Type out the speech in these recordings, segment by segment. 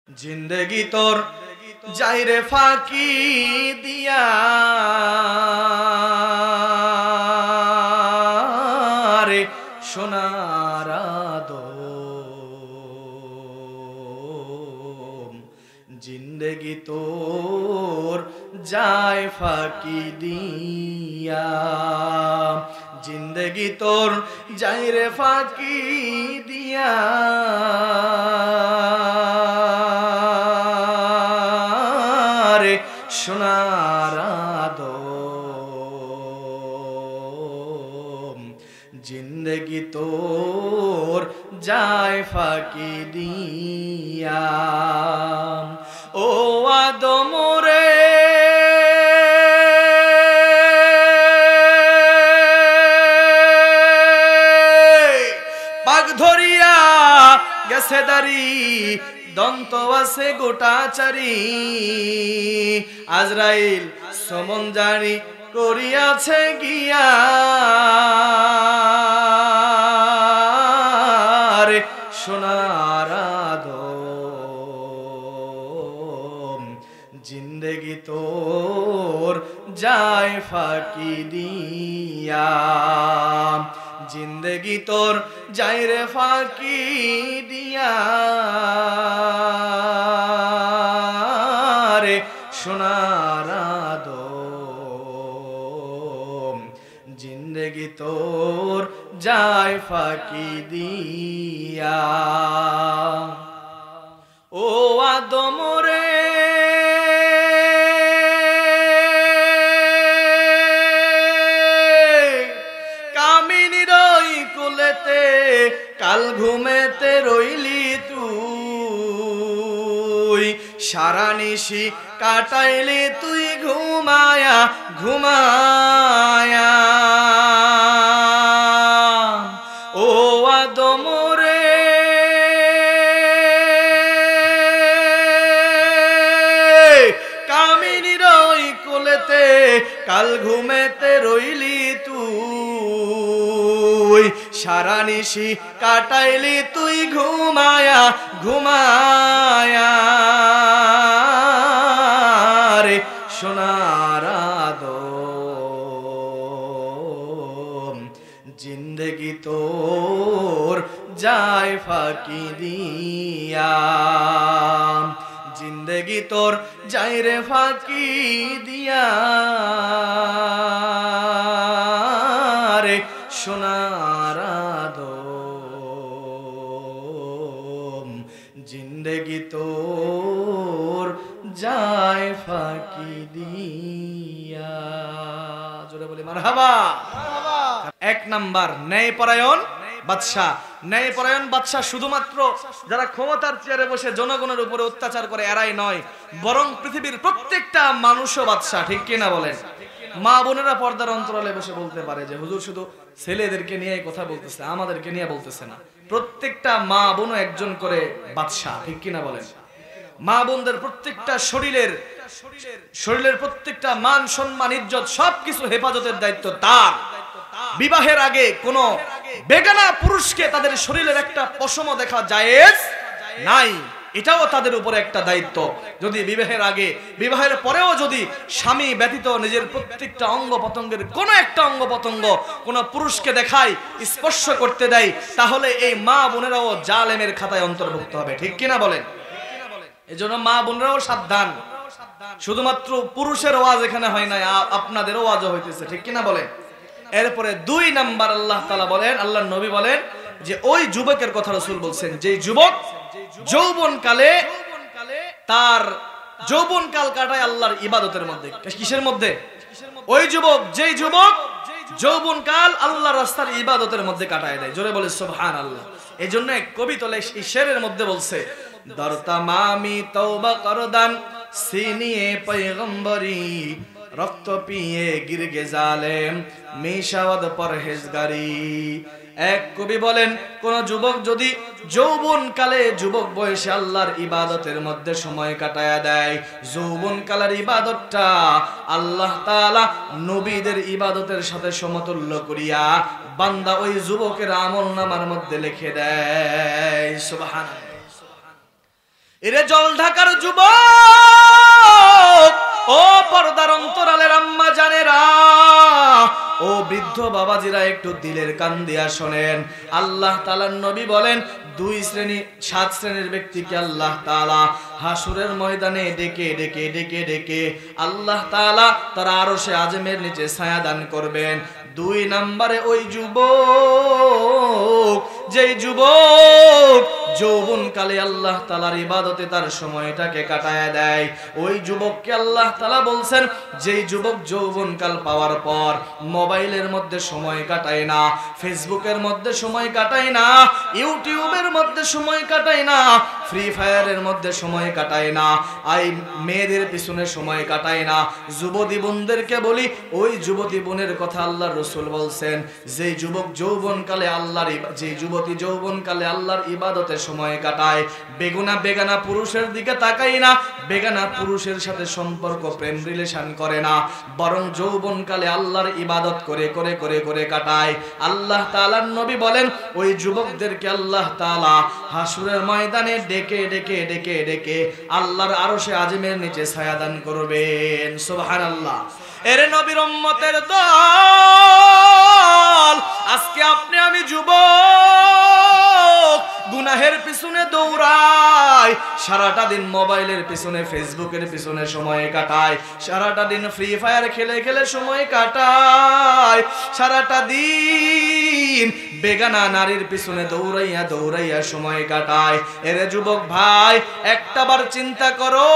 জিন্দেগি তোর যাইরে ফাঁকি দিয়া রে সোনার আদম, জিন্দেগি তোর যায় ফাঁকি দিয়া, জিন্দেগি তোর যাইরে ফাঁকি দিয়া সোনার আদম, জিন্দেগি তোর যায় ফাঁকি দিয়া। ও আদম রে পাক ধরিয়া গেছে দাড়ি, দন্ত আছে গোটাচারি, আজরাইল সমন জানি করিয়াছে গিয়া রে সোনার আদম, জিন্দেগি তোর যায় ফাঁকি দিয়া, জিন্দেগি তোর যায় রে ফাঁকি দিয়া রে সোনার আদম, জিন্দেগি তোর যায় ফাঁকি দিয়া। ও আদম রে কাল ঘুমেতে রইলি তুই, সারা নিশি কাটাইলি তুই ঘুমায়া ঘুমায়া। ও আদম রে কামিনীর ওই কোলেতে কাল ঘুমেতে রইলি তুই, সারা নিশি কাটাইলি তুই ঘুমায়া ঘুমায়া রে সোনার আদম, জিন্দেগি তোর যায় ফাঁকি দিয়া, জিন্দেগি তোর যায় রে ফাঁকি দিয়া রে সোনার আদম, জিন্দেগি তোর যায় ফাঁকি দিয়া। জোরে বলি মারহাবা। এক নাম্বার ন্যায়পরায়ণ বাদশাহ। ন্যায়পরায়ণ বাদশাহ শুধুমাত্র যারা ক্ষমতার চেয়ারে বসে জনগণের উপরে অত্যাচার করে এরাই নয়, বরং পৃথিবীর প্রত্যেকটা মানুষও বাদশাহ, ঠিক কিনা বলেন? মা বোনেরা পর্দার অন্তরালে বসে বলতে পারে যে হুজুর শুধু ছেলেদেরকে নিয়ে কথা বলতেছে, আমাদেরকে নিয়ে বলতেছে না। প্রত্যেকটা মা বোনও একজন করে বাদশাহ, ঠিক কিনা বলেন? মা বোনদের প্রত্যেকটা শরীরের প্রত্যেকটা মান সম্মান ইজ্জত সবকিছু হেফাজতের দায়িত্ব তার। বিবাহের আগে কোন বেগানা পুরুষকে তাদের শরীরের একটা পশমও দেখা জায়েজ নাই, এটাও তাদের উপরে একটা দায়িত্ব। যদি বিবাহের আগে বিবাহের পরেও যদি স্বামী ব্যতীত নিজের প্রত্যেকটা অঙ্গ প্রত্যঙ্গের কোনো একটা অঙ্গ প্রত্যঙ্গ কোনো পুরুষকে দেখায়, স্পর্শ করতে দেয়, তাহলে এই মা বোনেরাও জালেমের খাতায় অন্তর্ভুক্ত হবে, ঠিক কিনা বলেন? এজন্য মা বোনেরাও সাবধান। শুধুমাত্র পুরুষের ওয়াজ এখানে হয় না, আপনাদেরও ওয়াজও হইতেছে, ঠিক কিনা বলেন? এরপরে 2 নাম্বার আল্লাহ তাআলা বলেন, আল্লাহর নবী বলেন যে ওই যুবকের কথা রাসূল বলছেন যে যুবক যৌবনকালে তার যৌবনকাল কাটায় আল্লাহর ইবাদতের মধ্যে। কিসের মধ্যে? ওই যুবক যেই যুবক যৌবনকাল আল্লাহর রাস্তার ইবাদতের মধ্যে কাটায় দেয়। জোরে বলে সুবহানাল্লাহ। এজন্য এক কবি তোলে এই শেরের মধ্যে বলছে, দরতামামি তওবা করদান সিনিয়ে পয়গম্বরি, রক্ত পিয়ে গিরগে জালেম মিশাওয়াদ পরহেজগারি। এক কবি বলেন, কোন যুবক যদি যৌবন কালে যুবক বয়সে আল্লাহর ইবাদতের মধ্যে সময় কাটায়া দেয়, যৌবন কালের ইবাদতটা আল্লাহ তাআলা নবীদের ইবাদতের সাথে সমতুল্য করিয়া বান্দা ওই যুবকের আমলনামার মধ্যে লিখে দেয়। সুবহানাল্লাহ। এরে জল ঢাকার যুবক, ও পর্দার অন্তরালের আম্মা জানেরা, ও বৃদ্ধ বাবাজিরা, একটু দিলের কান দিয়া শোনেন। আল্লাহ তাআলার নবী বলেন, 7 শ্রেণীর ব্যক্তিকে আল্লাহ তাআলা হাসুরের ময়দানে ডেকে ডেকে ডেকে ডেকে আল্লাহ তাআলা তার আরশে আজমের নিচে ছায়া দান করবেন। 2 নম্বরে ওই যুবক, যেই যুবক যৌবনকালে আল্লাহ তাআলার ইবাদতে তার সময়টাকে কাটায় দেয়, ওই যুবককে আল্লাহ তাআলা বলছেন, যেই যুবক যৌবনকাল পাওয়ার পর মোবাইলের মধ্যে সময় কাটায় না, ফেসবুকের মধ্যে সময় কাটায় না, ইউটিউবের মধ্যে সময় কাটায় না, ফ্রি ফায়ারের মধ্যে সময় কাটায় না, মেয়েদের পিছনে সময় কাটায় না। যুবতী বোনদেরকে বলি, ওই যুবতী বোনের কথা আল্লাহর রাসূল বলছেন, যেই যুবক যৌবনকালে যে যুবতী যৌবনকালে আল্লাহর ইবাদতে সময় কাটায়, বেগানা পুরুষের দিকে তাকায় না, বেগানা পুরুষের সাথে সম্পর্ক প্রেম রিলেশন করে না, বরং যৌবনকালে আল্লাহর ইবাদত করে করে করে করে কাটায়। আল্লাহ তাআলার নবী বলেন, ওই যুবকদেরকে আল্লাহ তাআলা হাসুরের ময়দানে ডেকে ডেকে ডেকে ডেকে আল্লাহর আরশে আজমের নিচে ছায়া দান করবেন। সুবহানাল্লাহ। এরে নবীর উম্মতের দল, আজকে আপনি আমি যুবক, গুনাহের পিছনে দৌড়াই, সারাটা দিন মোবাইলের পিছনে ফেসবুকের পিছনে সময় কাটায়, সারাটা দিন ফ্রি ফায়ার খেলে খেলে সময় কাটায়, সারাটা দিন বেগানা নারীর পিছনে দৌড়াইয়া দৌড়াইয়া সময় কাটায়। এরে যুবক ভাই, একটাবার চিন্তা করো,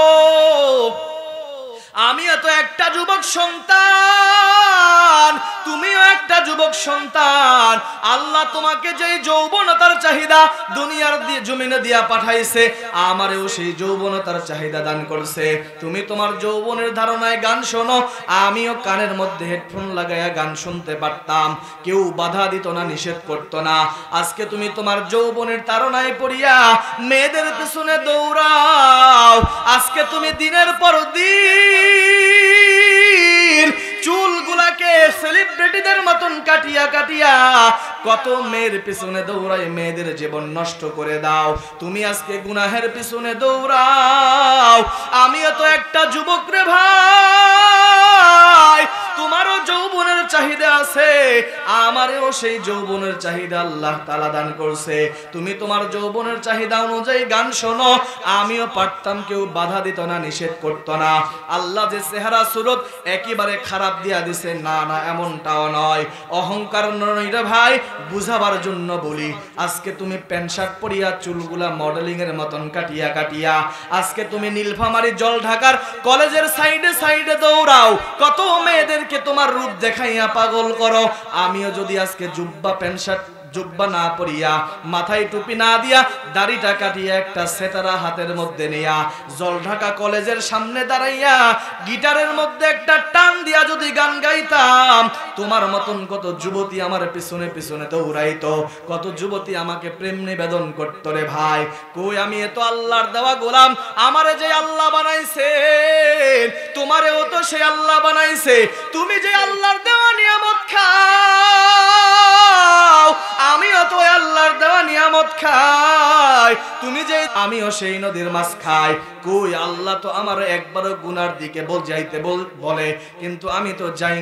আমিও তো একটা যুবক সন্তান, তুমিও একটা যুবক সন্তান। আল্লাহ তোমাকে যে যৌবনতার চাহিদা দুনিয়ার জমিনে দিয়া পাঠাইছে, আমারেও সেই যৌবনতার চাহিদা দান করছে। তুমি তোমার যৌবনের ধারণায় গান শোনো, আমিও কানের মধ্যে হেডফোন লাগাইয়া গান শুনতে পারতাম, কেউ বাধা দিত না, নিষেধ করতো না। আজকে তুমি তোমার যৌবনের তাড়নায় পড়িয়া মেয়েদের পিছনে দৌড়াও। আজকে তুমি দিনের পর দিন চুলগুলাকে সেলিব্রিটিদের মতন কাটিয়া কাটিয়া কত মেয়ের পিছনে দৌড়াই মেয়েদের জীবন নষ্ট করে দাও। তুমি আজকে গুনাহের পিছনে দৌড়াও। আমিও তো একটা যুবক রে ভাই, তোমারও যৌবনের চাহিদা আছে, আমারও সেই যৌবনের চাহিদা আল্লাহ তাআলা দান করছে। তুমি তোমার যৌবনের চাহিদা অনুযায়ী গান শোনো, আমিও পারতাম, কেউ বাধা দিত না, নিষেধ করতো না। আল্লাহ যে চেহারা সুরত একেবারে খারাপ দিয়া দিছে, না না এমনটাও নয়, অহংকার নয় রে ভাই, বুঝাবার জন্য বলি। আজকে তুমি প্যান্ট শার্ট পরিয়া চুলগুলা মডেলিং এর মতন কাটিয়া কাটিয়া আজকে তুমি নীলফামারী জল ঢাকার কলেজের সাইডে সাইডে দৌড়াও, কত মেয়েদেরকে তোমার রূপ দেখাইয়া পাগল করো। আমিও যদি আজকে জুব্বা প্যান্ট শার্ট জুব্বা না পরিয়া, মাথায় টুপি না দিয়া, দাড়িটা কাটিয়া একটা সেতারা হাতের মধ্যে নিয়া জল ঢাকা কলেজের সামনে দাঁড়াইয়া গিটারের মধ্যে একটা টান দিয়া যদি গান গাইতাম, তোমার মতন কত যুবতী আমার পিছনে পিছনে দৌড়াইতো, কত যুবতী আমাকে প্রেম নিবেদন করতো রে ভাই। কই আমি এত আল্লাহর দেওয়া গোলাম, আমারে যে আল্লাহ বানাইছে, তোমারেও তো সে আল্লাহ বানাইছে। তুমি যে আল্লাহর দেওয়া নিয়ামত খাও, আমিও তো আল্লাহর দেওয়া নিয়ামত খাই। তুমি যে, আমিও সেই নদীর মাছ খাই। কই আল্লাহ তো আমার একবারও গুনার দিকে যাইতে বলে, কিন্তু আমি তো যাই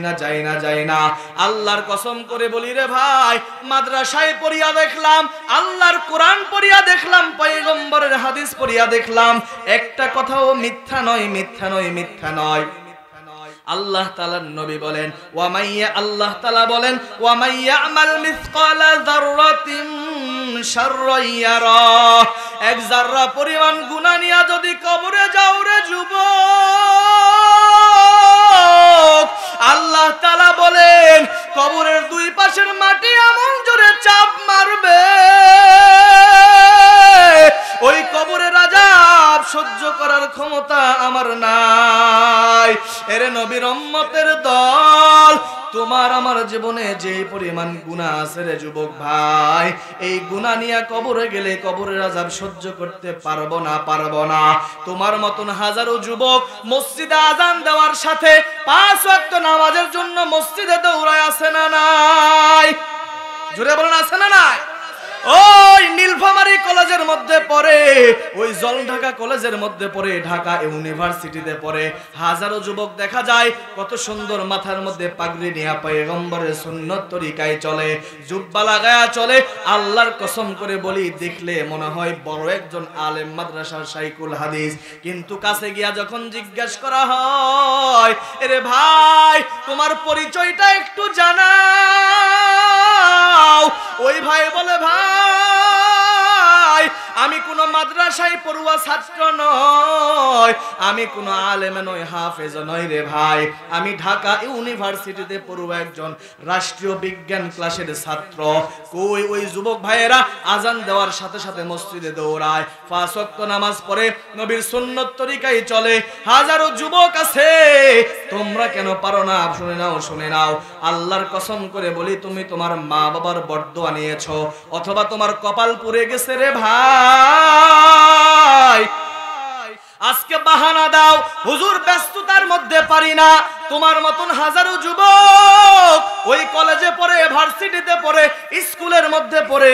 না। আল্লাহর কসম করে বলি রে ভাই, মাদ্রাসায় পড়িয়া দেখলাম, আল্লাহর কোরআন পড়িয়া দেখলাম, পয়গম্বরের হাদিস পড়িয়া দেখলাম, একটা কথাও মিথ্যা নয়। আল্লাহ তাআলার নবী বলেন, আল্লাহ তাআলা বলেন, ওয়া মাইয়া আমাল মিসকালা যাররাতিন শাররান ইয়ারা। এক যাররা পরিমাণ গুনাহ নিয়া যদি কবরে যাও রে যুবক, আল্লাহ তাআলা বলেন কবরের দুই পাশের মাটি এমন জোরে চাপ মারবে, ওই কবরের আযাব সহ্য করার ক্ষমতা আমার নাই। এরে নবীর উম্মতের দল, তোমার আমার জীবনে যে পরিমাণ গুনাহ আছে রে যুবক ভাই, এই গুনাহ নিয়ে কবরে গেলে কবরের আযাব সহ্য করতে পারবো না। তোমার মতন হাজারো যুবক মসজিদে আযান দেওয়ার সাথে 5 ওয়াক্ত নামাজের জন্য মসজিদে দৌড়ায় আছে না নাই? জোরে বলেন আছে না নাই? ওই নীলফামারী কলেজের মধ্যে পড়ে, ওই জলঢাকা কলেজের মধ্যে পড়ে, ঢাকা ইউনিভার্সিটিতে পড়ে হাজারো যুবক দেখা যায় কত সুন্দর মাথার মধ্যে পাগড়ি নিয়ে পয়গম্বরের সুন্নত তরিকায় চলে, জুব্বা লাগায়া চলে। আল্লাহর কসম করে বলি, দেখলে মনে হয় বড় একজন আলেম, মাদ্রাসার শাইখুল হাদিস, কিন্তু কাছে গিয়া যখন জিজ্ঞাসা করা হয়, এরে ভাই তোমার পরিচয়টা একটু জানাও, ওই ভাই বলে, ভাই আমি কোন মাদ্রাসায় পড়ুয়া ছাত্র নয়, আমি কোন আলেম নয়, হাফেজ নয় রে ভাই, আমি ঢাকা ইউনিভার্সিটিতে পড়ুয়া একজন রাষ্ট্রীয় বিজ্ঞান ক্লাসের ছাত্র। কই ওই যুবক ভাইয়েরা আজান দেওয়ার সাথে সাথে মসজিদে দৌড়ায়, 5 ওয়াক্ত নামাজ পড়ে, নবীর সুন্নত তরিকায় চলে। হাজারো যুবক আছে, তোমরা কেন পারো না? শুনে নাও, শুনে নাও, আল্লাহর কসম করে বলি, তুমি তোমার মা বাবার বরদোয়া নিয়েছো, অথবা তোমার কপাল পুড়ে গেছে রে ভাই। আজকে বাহানা দাও, হুজুর ব্যস্ততার মধ্যে পারি না। তোমার মতন হাজারো যুবক ওই কলেজে পড়ে, ভার্সিটিতে পড়ে, স্কুলের মধ্যে পড়ে,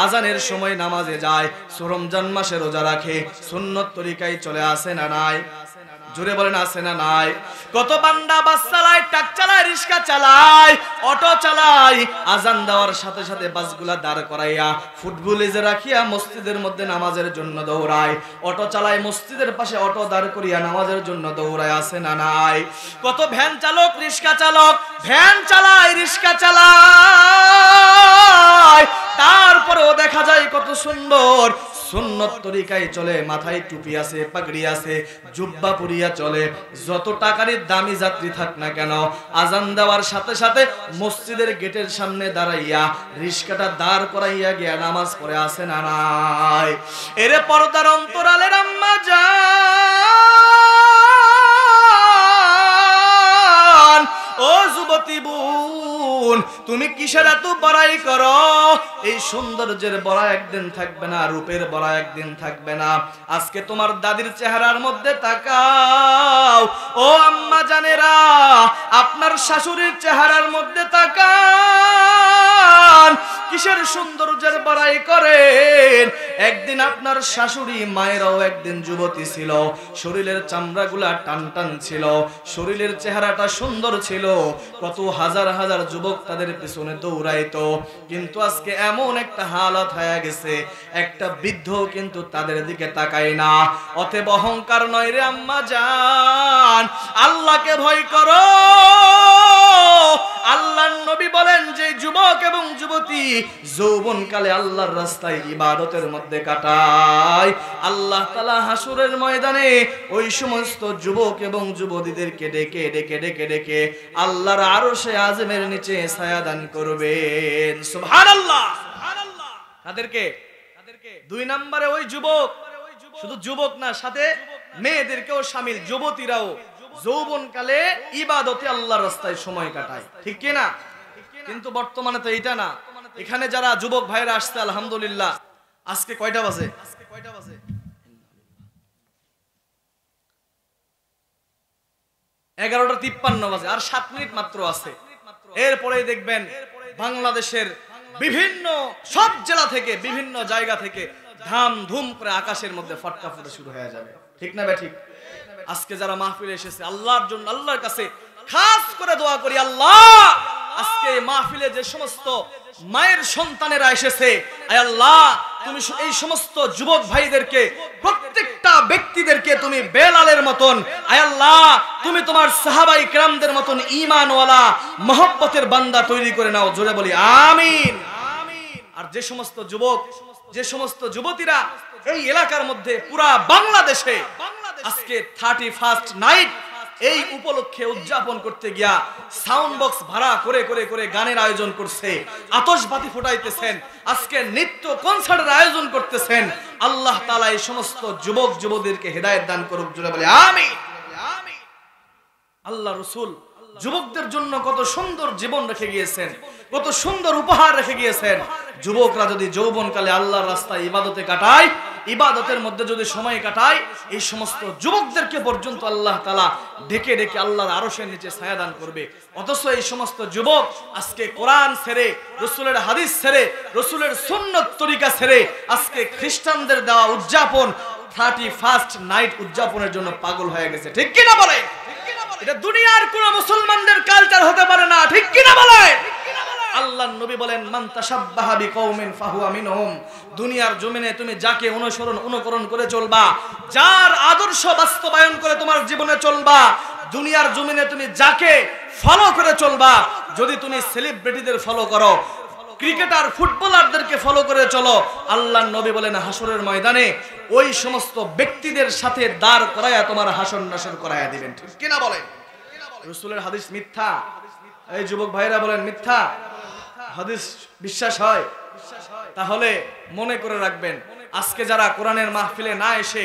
আজানের সময় নামাজে যায়, রমজান মাসে রোজা রাখে, সুন্নত তরিকায় চলে আসে না নাই? জোরে বলেন আছে না নাই? কত বান্দা বাস চালায়, ট্রাক চালায়, রিক্সা চালায়, অটো চালায়, আজান দেওয়ার সাথে সাথে বাসগুলা দাঁড় করাইয়া ফুটবলেজে রাখিয়া মসজিদের মধ্যে নামাজের জন্য দৌড়ায়, অটো চালায়, মসজিদের পাশে অটো দাঁড় করিয়া নামাজের জন্য দৌড়ায়, আছে না নাই? কত ভ্যান চালক, রিক্সা চালক, ভ্যান চালায়, রিক্সা চালায়, তারপরেও দেখা যায় কত সুন্দর সুন্নত তরিকায় চলে, মাথায় টুপি আছে, পাগড়ি আছে, জুব্বা পরিয়া চলে। যত টাকারই দামি যাত্রী থাক না কেন, আজান দেওয়ার সাথে সাথে মসজিদের গেটের সামনে দাঁড়াইয়া রিস্কাটা দাঁড় করাইয়া গিয়া নামাজ পড়ে, আসে না নাই? এরে পর্দার অন্তরালের আম্মা জান, ও যুবতী বোন, তুমি কিসের এত বড়াই করো? এই সৌন্দর্যের বড়া একদিন থাকবে না, রূপের বড়া একদিন থাকবে না। আজকে তোমার দাদির চেহারার মধ্যে তাকাও, ও আম্মা জানেরা, আপনার শাশুড়ির চেহারার মধ্যে তাকান, কিসের সৌন্দর্যের বড়াই করেন? একদিন আপনার শাশুড়ি মায়েরাও একদিন যুবতী ছিল, শরীরের চামড়াগুলা টান টান ছিল, শরীরের চেহারাটা সুন্দর ছিল, কত হাজার হাজার যুবক তাদের পিছনে দৌড়াইতো। কিন্তু আজকে এমন একটা হালত হয়ে গেছে, একটা বৃদ্ধ কিন্তু তাদের দিকে তাকায় না। অতএব অহংকার নয় রে আম্মা জান, আল্লাহকে ভয় করো। আল্লাহর নবী বলেন যে যুবক এবং যুবতী যৌবনকালে আল্লাহর রাস্তায় ইবাদতের মধ্যে কাটায়, আল্লাহ তাআলা হাসরের ময়দানে ওই সমস্ত যুবক এবং যুবতীদেরকে ডেকে ডেকে ডেকে ডেকে আল্লাহর আরশে আযমের নিচে ছায়া দান করবেন। সুবহানাল্লাহ। তাদেরকে 2 নম্বরে ওই যুবক, শুধু যুবক না, সাথে মেয়েদেরকেও শামিল, যুবতীরাও যৌবনকালে ইবাদতে আল্লাহর রাস্তায় সময় কাটায়, ঠিক কি না? কিন্তু বর্তমানে তো এটা না। এখানে যারা যুবক ভাইরা আসছে, আলহামদুলিল্লাহ, আজকে কয়টা বাজে? 11:53 বাজে, আর 7 মিনিট মাত্র আছে। এরপরে দেখবেন বাংলাদেশের বিভিন্ন সব জেলা থেকে, বিভিন্ন জায়গা থেকে ধাম ধুম করে আকাশের মধ্যে ফটকা ফুটে শুরু হয়ে যাবে, ঠিক না বে ঠিক? আজকে যারা মাহফিলে এসেছে, আল্লাহর জন্য, আল্লাহর কাছে খাস করে দোয়া করি, আল্লাহ আজকে মাহফিলে যে সমস্ত মায়ের সন্তানেরা এসেছে, আয় আল্লাহ তুমি এই সমস্ত যুবক ভাইদেরকে, প্রত্যেকটা ব্যক্তিদেরকে তুমি বেলালের মতন, আয় আল্লাহ তুমি তোমার সাহাবায়ে কেরামদের মতন ঈমানওয়ালা মহব্বতের বান্দা তৈরি করে নাও। জোরে বলি আমিন। আর যে সমস্ত যুবক, যে সমস্ত যুবতীরা এই এলাকার মধ্যে, পুরা বাংলাদেশে আজকে 31st নাইট এই উপলক্ষে উদযাপন করতে গিয়া সাউন্ড বক্স ভাড়া করে করে করে গানের আয়োজন করছে, আতশবাজি ফুটাইতেছেন, আজকে নৃত্য কনসার্টের আয়োজন করতেছেন, আল্লাহ তাআলা এই সমস্ত যুবক যুবতীদেরকে হেদায়েত দান করুক। জোরে বলি আমিন। আল্লাহ রাসূল যুবকদের জন্য কত সুন্দর জীবন রেখে গিয়েছেন, কত সুন্দর উপহার রেখে গিয়েছেন। যুবকরা যদি যৌবনকালে আল্লাহর রাস্তায় ইবাদতে কাটায়, ইবাদতের মধ্যে যদি সময় কাটায়, এই সমস্ত যুবকদেরকে পর্যন্ত আল্লাহ তাআলা ডেকে ডেকে আল্লাহর আরশের নিচে ছায়া দান করবে। অথচ এই সমস্ত যুবক আজকে কোরআন ছেড়ে, রাসূলের হাদিস ছেড়ে, রাসূলের সুন্নাত তরিকা ছেড়ে আজকে খ্রিস্টানদের দেওয়া উদযাপন 31st নাইট উদযাপনের জন্য পাগল হয়ে গেছে। ঠিক কি না বলে? এটা দুনিয়ার কোন মুসলমানদের কালচার হতে পারে না। ঠিক কি না বলে? আল্লাহর নবী বলেন, মান তাশাব্বাহা বিকওমিন ফাহুয়া মিনহুম। দুনিয়ার জমিনে তুমি যাকে অনুকরণ করে চলবা, যার আদর্শ বাস্তবায়ন করে তোমার জীবনে চলবা, দুনিয়ার জমিনে তুমি যাকে ফলো করে চলবা, যদি তুমি সেলিব্রিটিদের ফলো করো, ক্রিকেটার ফুটবলারদেরকে ফলো করে চলো, আল্লাহর নবী বলেন হাসরের ময়দানে ওই সমস্ত ব্যক্তিদের সাথে দাঁড় করায়া তোমার হাসর নাসর করায়া দিবেন। ঠিক কি না বলেন? রাসূলের হাদিস মিথ্যা? এই যুবক ভাইরা বলেন মিথ্যা? হাদিস বিশ্বাস হয়? তাহলে মনে করে রাখবেন, আজকে যারা কোরআনের মাহফিলে না এসে,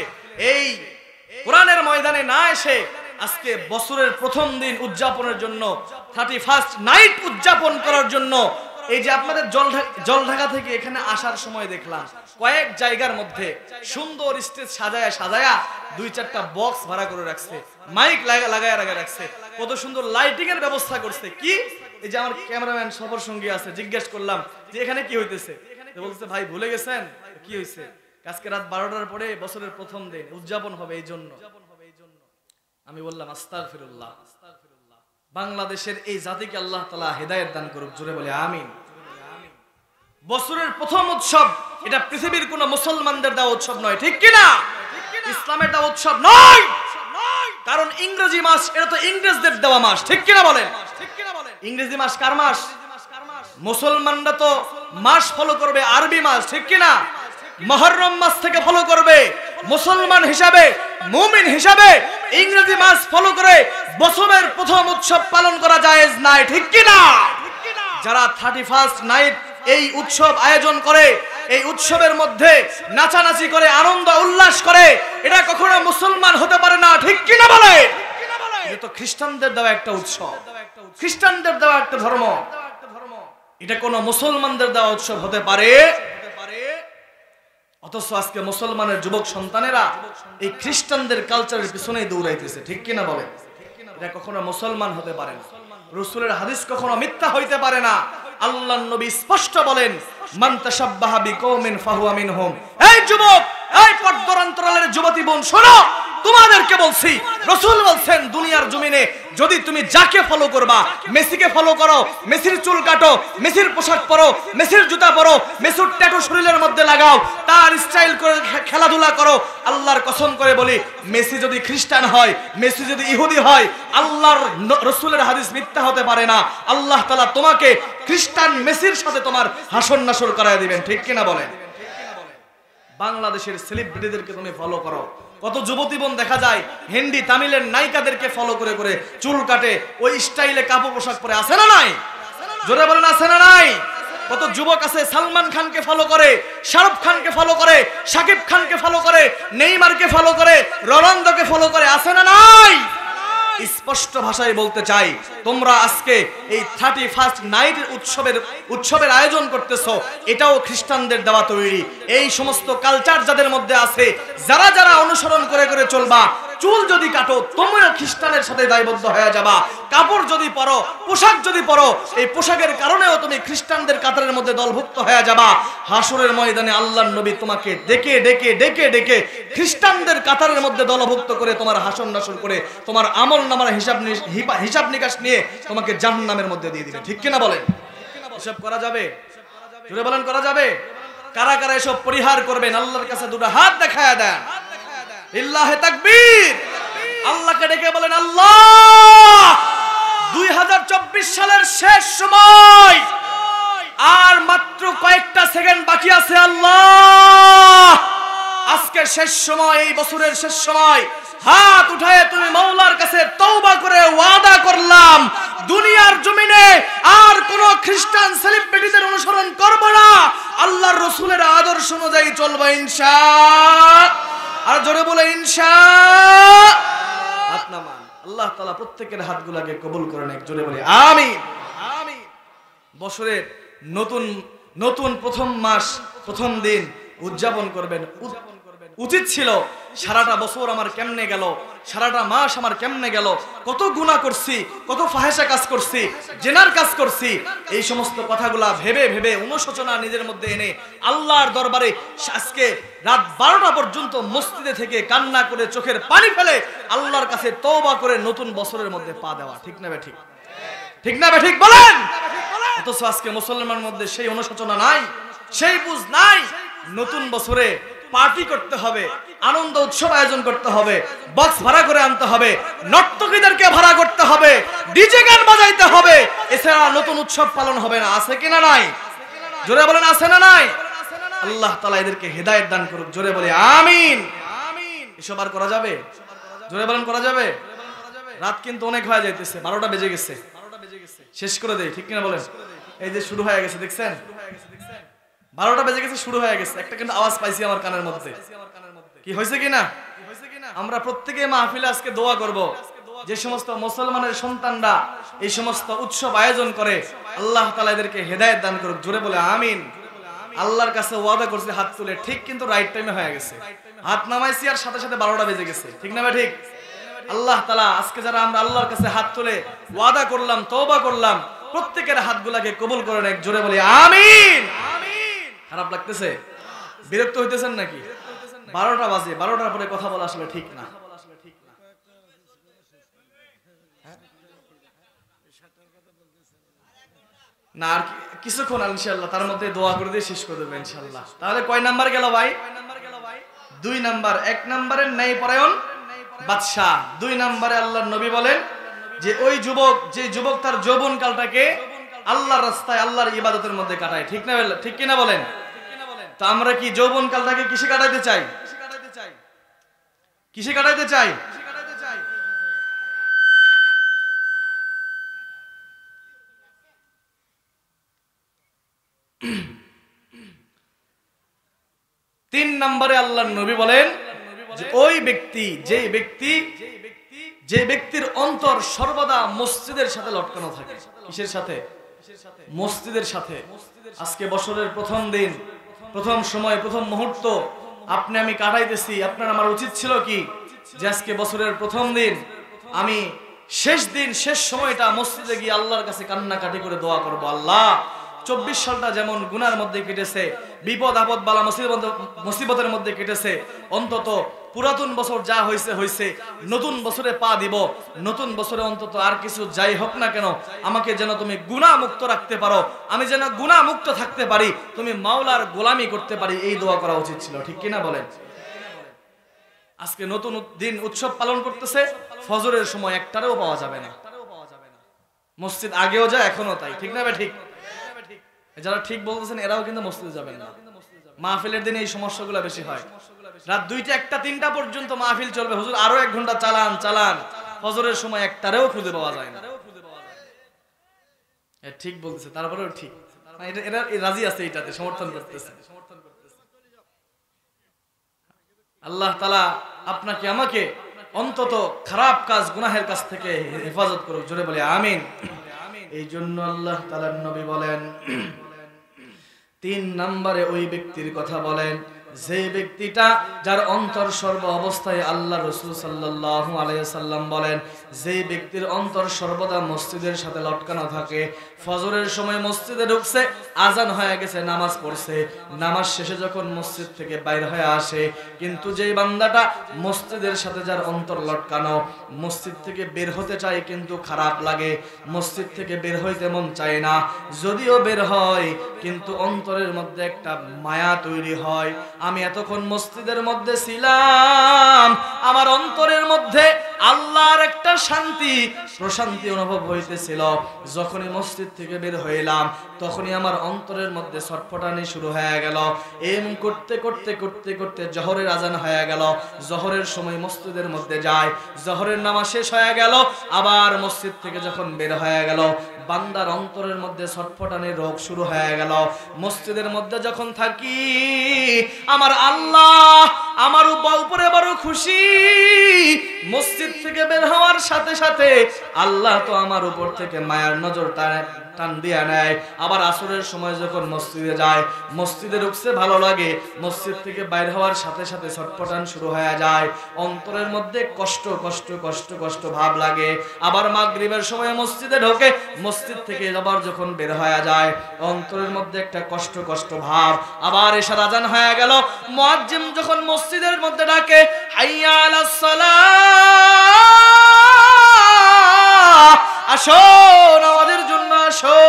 এই কোরআনের ময়দানে না এসে আজকে বছরের প্রথম দিন উদযাপনের জন্য 31st নাইট উদযাপন করার জন্য, এই যে আপনাদের জলঢাকা থেকে এখানে আসার সময় দেখলাম কয়েক জায়গার মধ্যে সুন্দর স্টেজ সাজায়া 2-4টা বক্স ভাড়া করে রাখছে, মাইক লাগায়া রাখছে, কত সুন্দর লাইটিং এর ব্যবস্থা করছে। কি এই যে আমার ক্যামেরাম্যান সফর সঙ্গী আছে, জিজ্ঞেস করলাম যে এখানে কি হইতেছে, বলছে ভাই ভুলে গেছেন কি হয়েছে, আজকে রাত 12টার পরে বছরের প্রথম দিন উদযাপন হবে এই জন্য। আমি বললাম আস্তাগফিরুল্লাহ। বাংলাদেশের এই জাতিকে আল্লাহ তাআলা হেদায়েত দান করুক, জোরে বলে আমিন। বছরের প্রথম উৎসব এটা পৃথিবীর কোন মুসলমানদের দেওয়া উৎসব নয়। ঠিক কি না? ইসলামের দেওয়া উৎসব নয়, কারণ ইংরেজি মাস এটা তো ইংরেজদের দেওয়া মাস। ঠিক কি না বলেন? ইংরেজি মাস কার মাস? মুসলমানরা তো মাস ফলো করবে আরবি মাস। ঠিক কি না? মুহররম মাস থেকে ফলো করবে। মুসলমান হিসাবে, মুমিন হিসাবে ইংরেজি মাস ফলো করে বছরের প্রথম উৎসব পালন করা জায়েজ নাই। ঠিক কি না? যারা 31st নাইট এই উৎসব আয়োজন করে, এই উৎসবের মধ্যে নাচানাচি করে, আনন্দ উল্লাস করে, এটা কখনো মুসলমান হতে পারে না। ঠিক কি না বলে? এটা তো খ্রিস্টানদের দেওয়া একটা উৎসব, খ্রিস্টানদের দেওয়া একটা ধর্ম, এটা কোন মুসলমানদের দেওয়া উৎসব হতে পারে? অথচ আজকে মুসলমানের যুবক সন্তানেরা এই খ্রিস্টানদের কালচারের পিছনেই দৌড়াইতেছে। ঠিক কিনা বলে? এটা কখনো মুসলমান হতে পারে না। রাসূলের হাদিস কখনো মিথ্যা হইতে পারে না। আল্লাহর নবী স্পষ্ট বলেন, মান তাশাব্বাহা বিকওমিন ফাহুয়া মিনহুম। এই যুবক, এই পর্দার অন্তরালের যুবতী বোন শোনো, তোমাদেরকে বলছি, রাসূল বলছেন দুনিয়ার জমিনে যদি তুমি যাকে ফলো করবা, মেসিকে ফলো করো, মেসির চুল কাটো, মেসির পোশাক পরো, মেসির জুতা পরো, মেসির ট্যাটু শরীরের মধ্যে লাগাও, তার স্টাইল করে খেলাধুলা করো, আল্লাহর কসম করে বলি, মেসি যদি খ্রিস্টান হয়, মেসি যদি ইহুদি হয়, আল্লাহর রাসূলের হাদিস মিথ্যা হতে পারে না। আল্লাহ তাআলা তোমাকে খ্রিস্টান মেসির সাথে তোমার হাসর নাসর করায় দিবেন। ঠিক কিনা বলেন? বাংলাদেশের সেলিব্রিটিদেরকে তুমি ফলো করো, কত যুবতী বোন দেখা যায় হিন্দি তামিলের নায়িকাদেরকে ফলো করে করে চুল কাটে, ওই স্টাইলে কাপড় পোশাক পরে, আছে না নাই? জোরে বলেন আছে না নাই? কত যুবক আছে সালমান খানকে ফলো করে, শাহরুখ খানকে ফলো করে, শাকিব খানকে ফলো করে, নেইমারকে ফলো করে, রোনালদোকে ফলো করে, আছে না নাই? স্পষ্ট ভাষায় বলতে চাই, তোমরা আজকে এই 31st নাইট উৎসবের আয়োজন করতেছো, এটাও খ্রিস্টানদের দেওয়া তৈরি। এই সমস্ত কালচার যাদের মধ্যে আছে, যারা যারা অনুসরণ করে করে চলবা, চুল যদি কাটো তোমরা খ্রিস্টানের সাথে দায়বদ্ধ হয়ে যাবা, কাপড় যদি পরো, পোশাক যদি পরো, এই পোশাকের কারণেও তুমি খ্রিস্টানদের কাতারের মধ্যে দলভুক্ত হয়ে যাবা। হাসরের ময়দানে আল্লাহর নবী তোমাকে ডেকে ডেকে ডেকে ডেকে খ্রিস্টানদের কাতারের মধ্যে দলভুক্ত করে তোমার হাসর নাসর করে তোমার আমল নামার হিসাব নিকাশ নিয়ে তোমাকে জাহান্নামের মধ্যে দিয়ে দিবে। ঠিক কিনা বলেন? এসব করা যাবে? জোরে বলেন করা যাবে? কারা কারা এসব পরিহার করবেন? আল্লাহর কাছে দুটো হাত দেখায়া দেন। লিল্লাহি তাকবীর। আল্লাহকে ডেকে বলেন, আল্লাহ 2024 সালের শেষ সময়, আর মাত্র কয়েকটা সেকেন্ড বাকি আছে। আল্লাহ আজকে শেষ সময়, এই বছরের শেষ সময়, হাত উঠায় তুমি মাওলার কাছে তওবা করে ওয়াদা করলাম, দুনিয়ার জমিনে আর কোন খ্রিস্টান সেলিব্রিটিদের অনুসরণ করব না, আল্লাহর রাসূলের আদর্শ অনুযায়ী চলবো ইনশাআল্লাহ। আর জোরে বলে ইনশাআল্লাহ। হাত নামান। আল্লাহ তাআলা প্রত্যেকের হাতগুলোকে কবুল করে নেক, জোরে বলে আমিন। আমিন। বছরের নতুন নতুন প্রথম মাস, প্রথম দিন উদযাপন করবেন। উচিত ছিল সারাটা বছর আমার কেমনে গেল, সারাটা মাস আমার কেমনে গেল, কত গুনাহ করছি, কত ফাহেসা কাজ করছি, জেনার কাজ করছি, এই সমস্ত কথাগুলা ভেবে ভেবে অনুশোচনা নিজের মধ্যে এনে আল্লাহর দরবারে আজকে রাত 12টা পর্যন্ত মসজিদে থেকে কান্না করে চোখের পানি ফেলে আল্লাহর কাছে তওবা করে নতুন বছরের মধ্যে পা দেওয়া। ঠিক না বে ঠিক? ঠিক না বে ঠিক বলেন? অথচ আজকে মুসলমানের মধ্যে সেই অনুশোচনা নাই, সেই বুঝ নাই। নতুন বছরে পার্টি করতে হবে, আনন্দ উৎসব আয়োজন করতে হবে, বক্স ভাড়া করে আনতে হবে, নর্তকীদেরকে ভাড়া করতে হবে, ডিজে গান বাজাইতে হবে, এছাড়া নতুন উৎসব পালন হবে না। আছে কিনা নাই? জোরে বলেন আছে না নাই? আল্লাহ তাআলা এদেরকে হেদায়েত দান করুক। জোরে বলে আমিন। এসব আর করা যাবে? জোরে বলেন করা যাবে? রাত কিন্তু অনেক হয়ে যাইতেছে, 12টা বেজে গেছে, শেষ করে দেই। ঠিক কিনা বলেন? এই যে শুরু হয়ে গেছে, দেখছেন 12টা বেজে গেছে, শুরু হয়ে গেছে। একটা কিন্তু আওয়াজ পাইছি আমার কানের মধ্যে, কি হয়েছে কিনা? আমরা প্রত্যেকে মাহফিলে আজকে দোয়া করব, যে সমস্ত মুসলমানের সন্তানরা এই সমস্ত উৎসব আয়োজন করে আল্লাহ তাআলা এদেরকে হেদায়েত দান করুক। জোরে বলে আমিন। আল্লাহর কাছে ওয়াদা করছি হাত তুলে, ঠিক কিন্তু রাইট টাইমে হয়ে গেছে। হাত নামাইছি আর সাথে সাথে 12টা বেজে গেছে। ঠিক না ভাই? ঠিক। আল্লাহ তাআলা আজকে যারা আমরা আল্লাহর কাছে হাত তুলে ওয়াদা করলাম, তওবা করলাম, প্রত্যেকের হাতগুলাকে কবুল করে নেক। জোরে বলি আমিন। খারাপ লাগতেছে? বিরক্ত হইতেছেন নাকি? 12টা বাজে, 12টার পরে কথা বলা আসলে ঠিক না। না আর কিছুক্ষণ ইনশাআল্লাহ, তার মধ্যে দোয়া করে দিয়ে শেষ করে দেবো ইনশাআল্লাহ। তাহলে কয় নাম্বার গেল ভাই? 2 নাম্বার। 1 নাম্বারের ন্যায় পরায়ণ বাদশা, 2 নাম্বারে আল্লাহর নবী বলেন যে ওই যুবক, যে যুবক তার যৌবন কালটাকে আল্লাহর রাস্তায় আল্লাহর ইবাদতের মধ্যে কাটায়। ঠিক না? ঠিক কিনা বলেন? তো আমরা কি যৌবন কালটাকে কিসে কাটাইতে চাই? কিসে কাটাইতে চাই? তিন নম্বরে আল্লাহর নবী বলেন যে ওই ব্যক্তি, যে ব্যক্তির অন্তর সর্বদা মসজিদের সাথে লটকানো থাকে। কিসের সাথে? মসজিদের সাথে। আজকে বছরের প্রথম দিন, প্রথম সময়, প্রথম মুহূর্ত আপনি আমি কাটাইতেছি। আপনার আমার উচিত ছিল কি যে আজকে বছরের প্রথম দিন, আমি শেষ দিন, শেষ সময়টা মসজিদে গিয়ে আল্লাহর কাছে কান্নাকাটি করে দোয়া করব, আল্লাহ 24 সালটা যেমন গুনার মধ্যে কেটেছে, বিপদ আপদ বালা মুসিবতের মধ্যে কেটেছে, অন্তত পুরাতন বছর যা হয়েছে হয়েছে, নতুন বছরে পা দিব। নতুন বছরে অন্তত আর কিছু যাই হোক না কেন, আমাকে যেন তুমি গুনাহ মুক্ত রাখতে পারো, আমি যেন গুনাহ মুক্ত থাকতে পারি, তুমি মাওলার গোলামি করতে পারি, এই দোয়া করা উচিত ছিল। ঠিক কিনা বলেন? আজকে নতুন দিন উৎসব পালন করতেছে, ফজরের সময় একটারেও পাওয়া যাবে না। মসজিদ আগেও যায়, এখনো তাই। ঠিক না? ঠিক। যারা ঠিক বলতেছেন এরাও কিন্তু মসজিদে যাবেন না। মাহফিলের দিনে এই সমস্যাগুলো বেশি হয়। রাত 2টা, 1টা, 3টা পর্যন্ত মাহফিল চলবে, হুজুর আরো 1 ঘন্টা চালান, ফজরের সময় একটারেও খুঁজে পাওয়া যায় না। ঠিক বলতেছে, তারপরেও ঠিক। এরা রাজি আছে, এইটাতে সমর্থন করতেছে। আল্লাহ তাআলা আপনাকে আমাকে অন্তত খারাপ কাজ, গুনাহের কাছ থেকে হেফাজত করুক। জোরে বলে আমিন। এই জন্য আল্লাহ তাআলার নবী বলেন, 3 নম্বরে ওই ব্যক্তির কথা বলেন যে ব্যক্তিটা, যার অন্তর সর্ব অবস্থায়, আল্লাহ রাসূল সাল্লাল্লাহু আলাইহি সাল্লাম বলেন, যে ব্যক্তির অন্তর সর্বদা মসজিদের সাথে লটকানো থাকে, ফজরের সময় মসজিদে ঢুকছে, আজান হয়ে গেছে, নামাজ পড়ছে, নামাজ শেষে যখন মসজিদ থেকে বাইর হয়ে আসে, কিন্তু যেই বান্দাটা মসজিদের সাথে যার অন্তর লটকানো, মসজিদ থেকে বের হতে চায় কিন্তু খারাপ লাগে, মসজিদ থেকে বের হইতে মন চায় না, যদিও বের হয় কিন্তু অন্তরের মধ্যে একটা মায়া তৈরি হয়। আমি এতক্ষণ মসজিদের মধ্যে ছিলাম, আমার অন্তরের মধ্যে আল্লাহর একটা শান্তি, প্রশান্তি অনুভব হইতেছিল। যখনই মসজিদ থেকে বের হইলাম, তখনই আমার অন্তরের মধ্যে ছটফটানি শুরু হয়ে গেল। এম করতে করতে করতে করতে জোহরের আজান হয়ে গেল। জোহরের সময় মসজিদের মধ্যে যায়, জোহরের নামাজ শেষ হয়ে গেল, আবার মসজিদ থেকে যখন বের হয়ে গেল, বান্দার অন্তরের মধ্যে ছটফটানির রোগ শুরু হয়ে গেল। মসজিদের মধ্যে যখন থাকি, আমার আল্লাহ আমার উপরে বড় খুশি। মসজিদ থেকে বের হওয়ার সাথে সাথে আল্লাহ তো আমার উপর থেকে মায়ার নজর টান দিয়ে নেয়। আবার আসরের সময় যখন মসজিদে যায়, মসজিদে ঢুকছে ভালো লাগে, মসজিদ থেকে বাইর হওয়ার সাথে সাথে ছটফটান শুরু হয়ে যায়, অন্তরের মধ্যে কষ্ট কষ্ট কষ্ট কষ্ট ভাব লাগে। আবার মাগরিবের সময় মসজিদে ঢোকে, মসজিদ থেকে আবার যখন বের হয়ে যায়, অন্তরের মধ্যে একটা কষ্ট কষ্ট ভাব। আবার এশার আজান হয়ে গেল, মুয়াজ্জিন যখন মসজিদের মধ্যে ডাকে, হাইয়া আলাস সালাহ, আসো নামাজের জন্য আসো,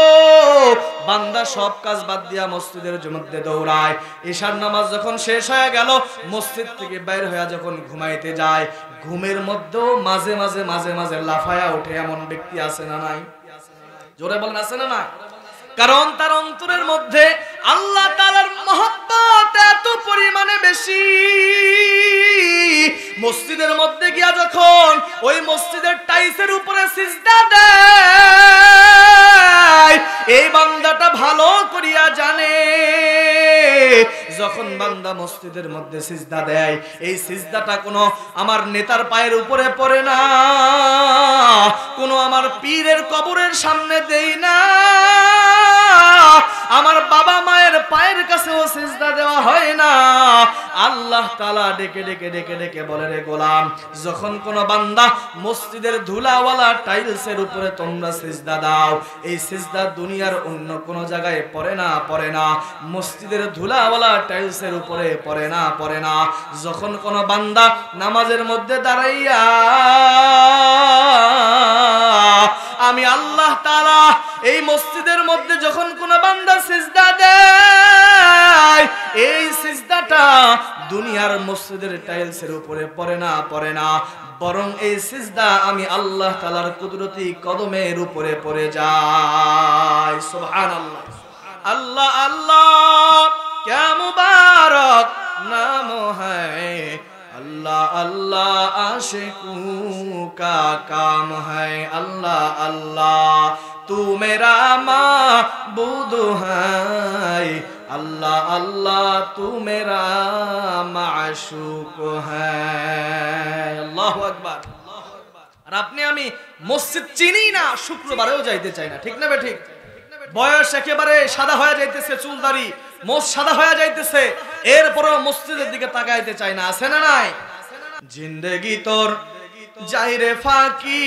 বান্দা সব কাজ বাদ দিয়া মসজিদের মধ্যে দৌড়ায়। এশার নামাজ যখন শেষ হয়ে গেল, মসজিদ থেকে বাইর হয়ে যখন ঘুমাইতে যায়, ঘুমের মধ্যেও মাঝে মাঝে মাঝে মাঝে লাফায়া ওঠে এমন ব্যক্তি আছে না নাই? জোরে বলেন আছে না নাই? কারণ তার অন্তরের মধ্যে আল্লাহ তাআলার মহব্বত এত পরিমাণে বেশি। মসজিদের মধ্যে গিয়া যখন ওই মসজিদের টাইলসের উপরে সিজদা দেয়, এই বান্দাটা ভালো করিয়া জানে, যখন বান্দা মসজিদের মধ্যে সিজদা দেয়, এই সিজদাটা কোনো আমার নেতার পায়ের উপরে পড়ে না, কোনো আমার পীরের কবরের সামনে দেই না, আমার বাবা মায়ের পায়ের কাছেও সিজদা দেওয়া হয় না। আল্লাহ তাআলা ডেকে ডেকে ডেকে ডেকে বলে, রে গোলাম, যখন কোন বান্দা মসজিদের ধুলাওয়ালা টাইলসের উপরে তোমরা সিজদা দাও, এই সিজদা দুনিয়ার অন্য কোন জায়গায় পড়ে না, পড়ে না, মসজিদের ধুলাওয়ালা টাইলসের উপরে পড়ে না, পড়ে না। যখন কোন বান্দা নামাজের মধ্যে দাঁড়াইয়া আমি আল্লাহ তাআলা এই মসজিদের মধ্যে যখন কোন বান্দা সিজদা দেয়, এই সিজদাটা দুনিয়ার মসজিদের টাইলসের উপরে পড়ে না, পড়ে না, বরং এই সিজদা আমি আল্লাহ তাআলার কুদরতি কদমের উপরে পড়ে যায়। সুবহানাল্লাহ। আল্লাহ আল্লাহ क्या मुबारक नाम है, अल्लाह अल्लाह आशिकों का काम है, अल्लाह अल्लाह तू मेरा माबूद है, अल्लाह अल्लाह तू मेरा माशूक है। अल्लाहु अकबर। আর আপনি আমি মসজিদ চিনি না, শুক্রবারেও যাইতে চাই না, ঠিক না বে ঠিক? বয়স একেবারে সাদা হয়ে যাইতেছে, চুলদাড়ি মোচ সাদা হয়ে যাইতেছে, এরপরও মসজিদের দিকে তাকাইতে চাই না, আছে না নাই? জিন্দেগি তোর যাইরে ফাঁকি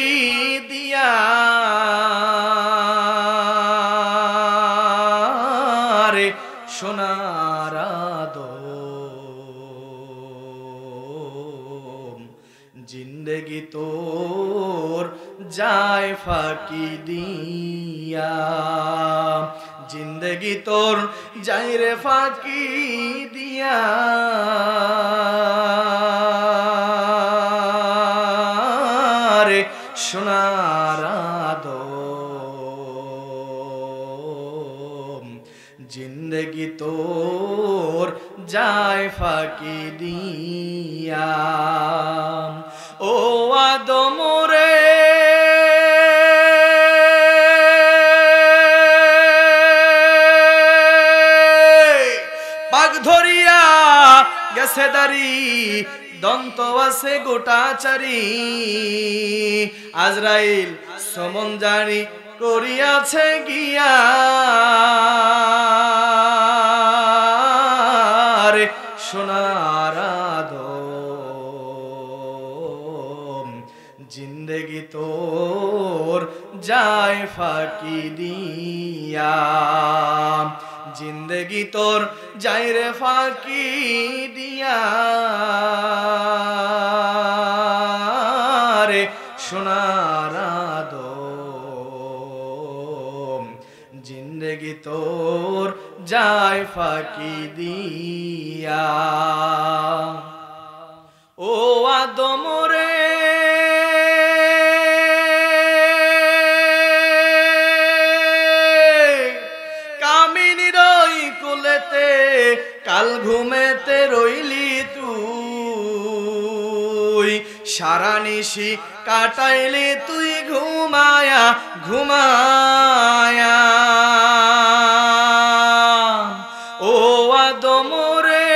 দিয়া রে সোনার আদম, জিন্দেগি তোর যায় ফাঁকি দিয়া, জিন্দেগি তোর যায় রে ফাঁকি দিয়া রে সোনার আদম, জিন্দেগি তোর যায় ফাঁকি দিয়া। ও আদম রে পাক ধরিয়া গেছে দাড়ি, দন্ত আছে গোটা চারি, আজরাইল সমন জারি করিয়াছে গিয়া রে সোনার আদম, জিন্দেগি তোর যায় ফাঁকি দিয়া, জিন্দেগি তোর যায় রে ফাঁকি দিয়া রে সোনার আদম, জিন্দেগি তোর যায় ফাঁকি দিয়া। ও আদম রে কাল ঘুমেতে রইলি তুই, সারা নিশি কাটাইলি তুই ঘুমায়া ঘুমায়া। ও আদম রে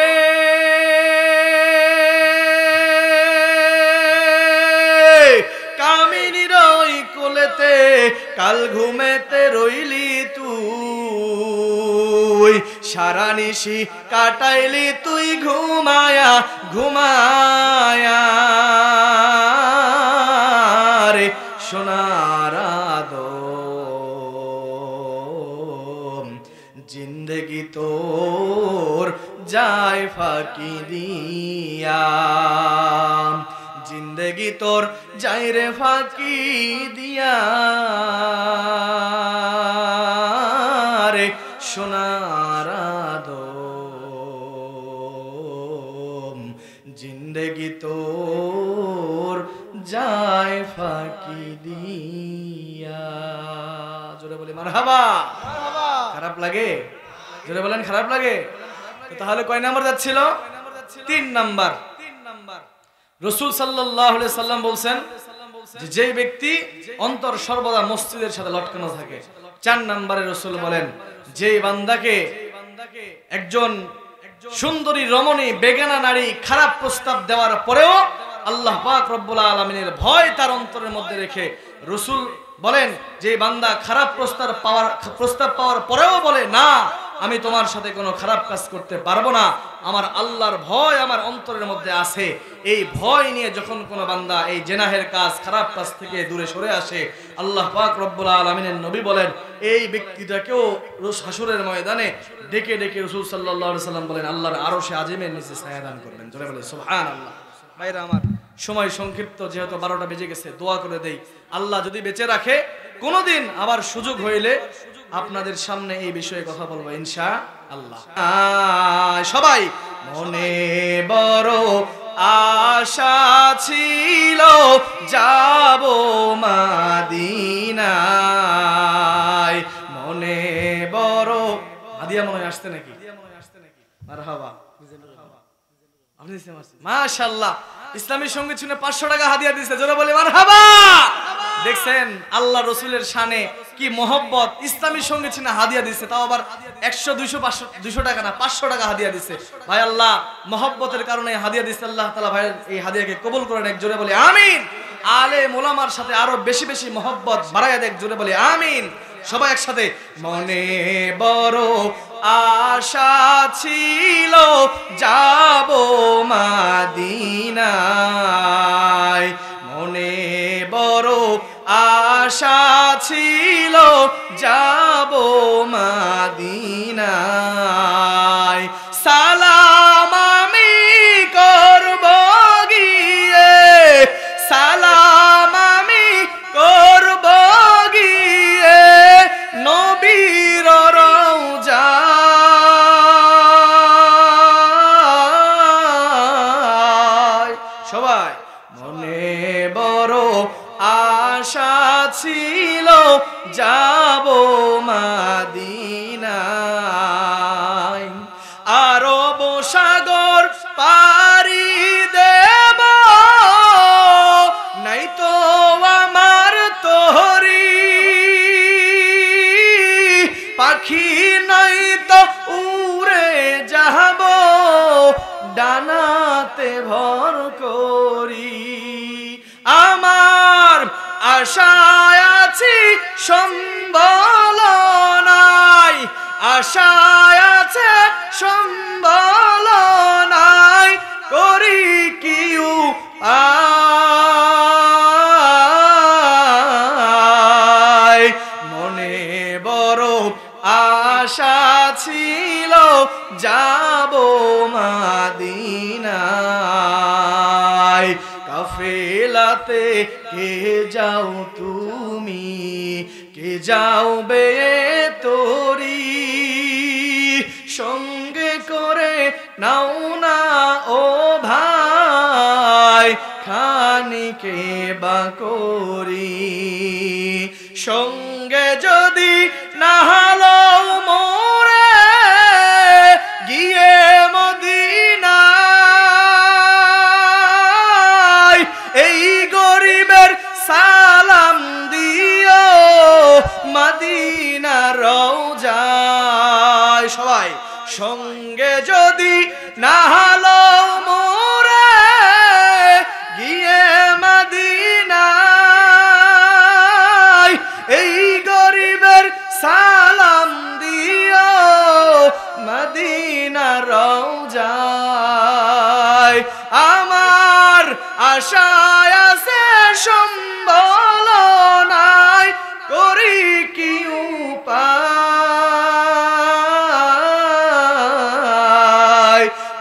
কামিনী কাল ঘুমেতে রইলি তুই, সারা নিশি কাটাইলি তুই ঘুমায়া ঘুমায়া রে সোনার আদম, জিন্দেগি তোর যায় ফাঁকি দিয়া, জিন্দেগি তোর যায় রে ফাঁকি দিয়া রে সোনার আদম, জিন্দেগি তোর যায় ফাঁকি দিয়া। জোরে বলি মারহাবা। খারাপ লাগে? জোরে বলেন খারাপ লাগে? তাহলে কয় নাম্বার যাচ্ছিল? 3 নাম্বার। রাসূল সাল্লাল্লাহু আলাইহি সাল্লাম বলছেন যে ব্যক্তি অন্তর সর্বদা মসজিদের সাথে লটকানো থাকে। 4 নম্বরে রাসূল বলেন যে বান্দাকে একজন সুন্দরী রমণী বেগানা নারী খারাপ প্রস্তাব দেওয়ার পরেও আল্লাহ পাক রব্বুল আলামিনের ভয় তার অন্তরের মধ্যে রেখে রাসূল বলেন যে বান্দা খারাপ প্রস্তাব পাওয়ার পরেও বলে না আমি তোমার সাথে কোনো খারাপ কাজ করতে পারবো না, আমার আল্লাহর ভয় আমার অন্তরের মধ্যে আছে, এই ভয় নিয়ে যখন কোনো বান্দা এই জেনাহের কাজ খারাপ কাজ থেকে দূরে সরে আসে, আল্লাহ পাক রব্বুল আলামিনের নবী বলেন এই ব্যক্তিটাকেও হাসরের ময়দানে ডেকে ডেকে রাসূল সাল্লাল্লাহু আলাইহি সাল্লাম বলেন আল্লাহর আরশে আজিমের নিচে ছায়া দান করবেন। জোরে বলে সুবহানাল্লাহ। ভাইরা আমার, সময় সংক্ষিপ্ত, যেহেতু 12টা বেজে গেছে, দোয়া করে দেই আল্লাহ যদি বেঁচে রাখে কোনোদিন আবার সুযোগ হইলে আপনাদের সামনে এই বিষয়ে কথা বলবো ইনশাআল্লাহ। সবাই মনে বড় আশা ছিল যাব মদিনায়, মনে বড় হাদিয়া মনে আসছে নাকি? মারহাবা। মাশাআল্লাহ, ইসলামী সঙ্গীত শুনে 500 টাকা হাদিয়া দিয়েছে। জোরে বলে মারহাবা। দেখছেন আল্লাহ রসুলের শানে কি মহব্বত, ইসলামী সঙ্গীত শুনে হাদিয়া দিচ্ছে, তাও আবার 100 200 500 200 টাকা না 500 টাকা হাদিয়া দিচ্ছে। ভাই আল্লাহ মহব্বতের কারণে হাদিয়া দিচ্ছে, আল্লাহ তাআলা ভাই এই হাদিয়াকে কবুল করেন। এক জোরে বলে আমিন। আলেম ওলামার সাথে আরো বেশি বেশি মহব্বত বাড়ায়া দেখ। জোরে বলে আমিন। সবাই একসাথে মনে বড় আশা ছিল যাব মদিনায়, মনে বড় আশা ছিল যাব মদিনায়, সালাম আমি করব গিয়ে, সালাম আমি করব গিয়ে নবীর রওজায়। সবাই মনে বড় আশা ছিল যাব মদিনায়, আরব সাগর পাড়ি দেব নাই তো আমার তোহরি, পাখি নাই তো উড়ে যাব ডানাতে ভর করি, আমার আশায় আছি সম্বল নাই, আশায় আছে সম্বল নাই, করি কি উপায়, মনে বড় আশা ছিল যাব মদিনায়, কাফেলাতে কে যাও তুমি, কে যাও বে তোরি, সঙ্গে করে নাও না ও ভাই খানিকে বা করি, সঙ্গে যদি না হলো মোরে গিয়ে মদিনায়, এই গরিবের সালাম দিও মদিনা রওজায়। সবাই সঙ্গে যদি না হলো মোরে গিয়ে মদিনায়, এই আশায় আছে সম্বল নাই, করি কি উপায়।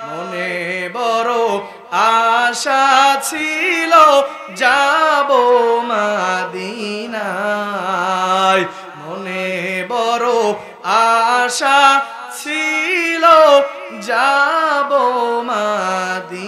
মনে বড় আশা ছিল যাব মদিনায়, মনে বড় আশা ছিল যাব মদিনায়।